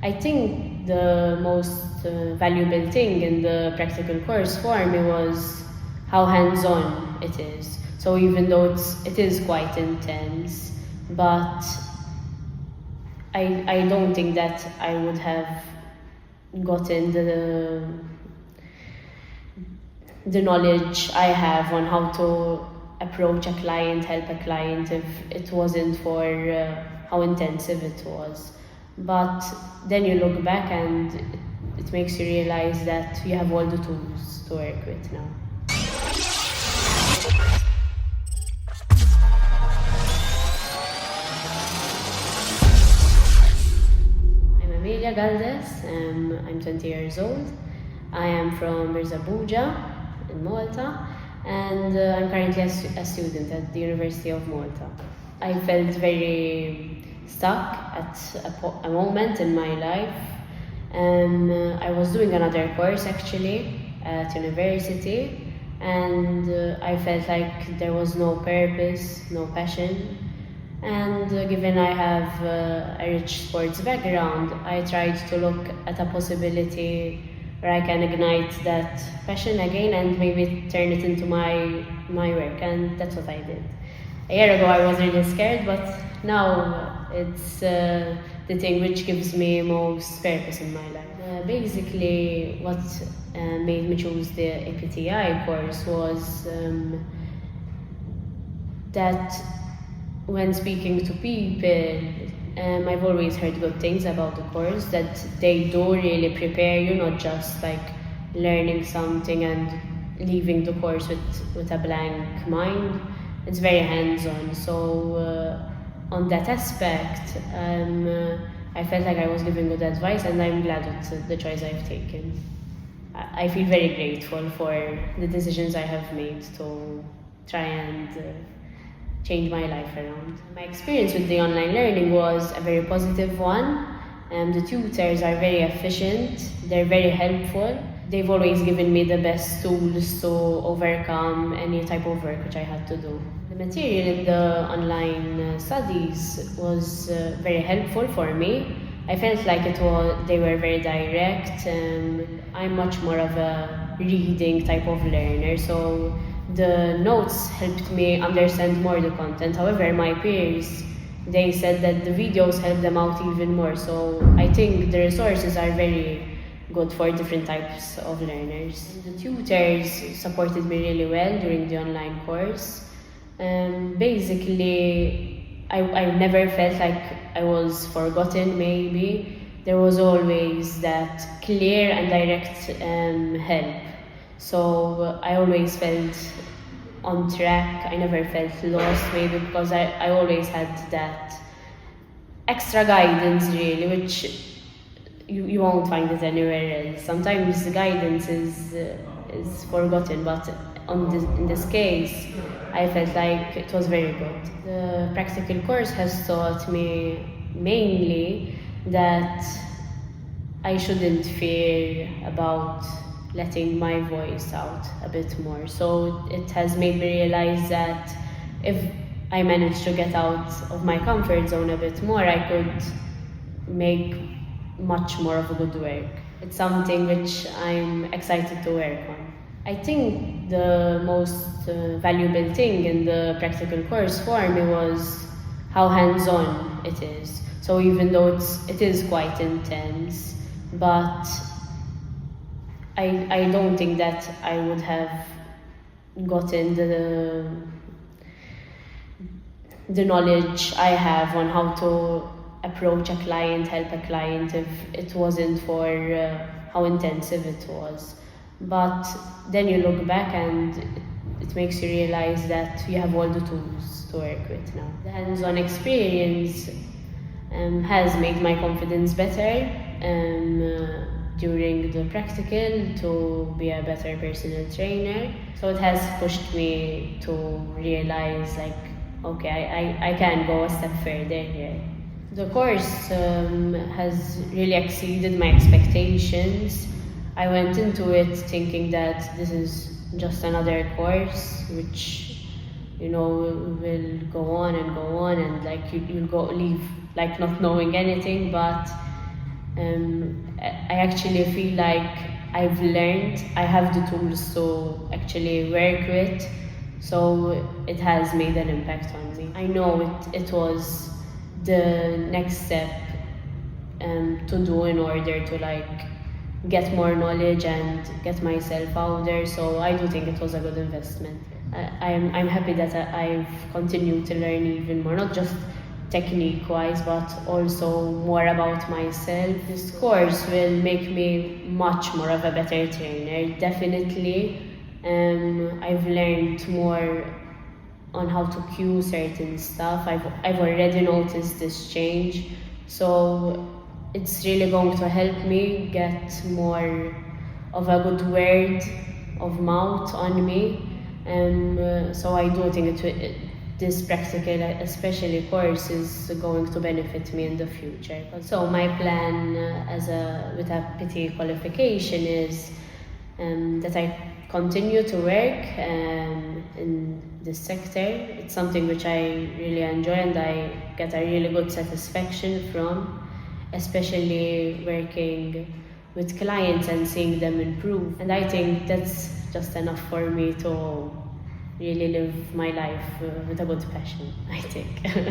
I think the most valuable thing in the practical course for me was how hands-on it is. So even though it is quite intense, but I don't think that I would have gotten the knowledge I have on how to approach a client, help a client, if it wasn't for how intensive it was. But then you look back and it makes you realize that you have all the tools to work with now. I'm Emilia Galdes, I'm 20 years old. I am from Birżebbuġa in Malta, and I'm currently a student at the University of Malta. I felt very stuck at a moment in my life. I was doing another course actually at university, and I felt like there was no purpose, no passion. And given I have a rich sports background, I tried to look at a possibility where I can ignite that passion again and maybe turn it into my work, and that's what I did. A year ago I was really scared, but now it's the thing which gives me most purpose in my life. Basically, what made me choose the EPTI course was that when speaking to people, I've always heard good things about the course, that they do really prepare you, not just like learning something and leaving the course with a blank mind. It's very hands-on, so on that aspect, I felt like I was giving good advice, and I'm glad with the choice I've taken. I feel very grateful for the decisions I have made to try and change my life around. My experience with the online learning was a very positive one. The tutors are very efficient, they're very helpful. They've always given me the best tools to overcome any type of work which I had to do. The material in the online studies was very helpful for me. I felt like they were very direct. I'm much more of a reading type of learner, so the notes helped me understand more the content. However, my peers, they said that the videos helped them out even more. So I think the resources are very good for different types of learners. The tutors supported me really well during the online course. Basically, I never felt like I was forgotten, maybe. There was always that clear and direct help. So I always felt on track. I never felt lost, maybe because I always had that extra guidance, really, which you won't find it anywhere else. Sometimes the guidance is forgotten, but in this case, I felt like it was very good. The practical course has taught me mainly that I shouldn't fear about letting my voice out a bit more. So it has made me realize that if I manage to get out of my comfort zone a bit more, I could make much more of a good work. It's something which I'm excited to work on. I think the most valuable thing in the practical course for me was how hands-on it is. So even though it is quite intense, but I don't think that I would have gotten the knowledge I have on how to approach a client, help a client, if it wasn't for how intensive it was. But then you look back and it makes you realize that you have all the tools to work with now. The hands-on experience has made my confidence better during the practical, to be a better personal trainer. So it has pushed me to realize, like, okay, I can go a step further here. The course has really exceeded my expectations. I went into it thinking that this is just another course which, will go on and like you'll leave like not knowing anything, but I actually feel like I've learned, I have the tools to actually work with, so it has made an impact on me. I know it was the next step to do in order to like get more knowledge and get myself out there, so I do think it was a good investment. I'm happy that I've continued to learn even more, not just technique-wise, but also more about myself. This course will make me much more of a better trainer, definitely. I've learned more on how to cue certain stuff. I've already noticed this change, so it's really going to help me get more of a good word of mouth on me. So I do think this practical, especially course, is going to benefit me in the future. So my plan with a EPTI qualification is that I continue to work in this sector. It's something which I really enjoy and I get a really good satisfaction from, especially working with clients and seeing them improve. And I think that's just enough for me to really live my life with a good passion, I think.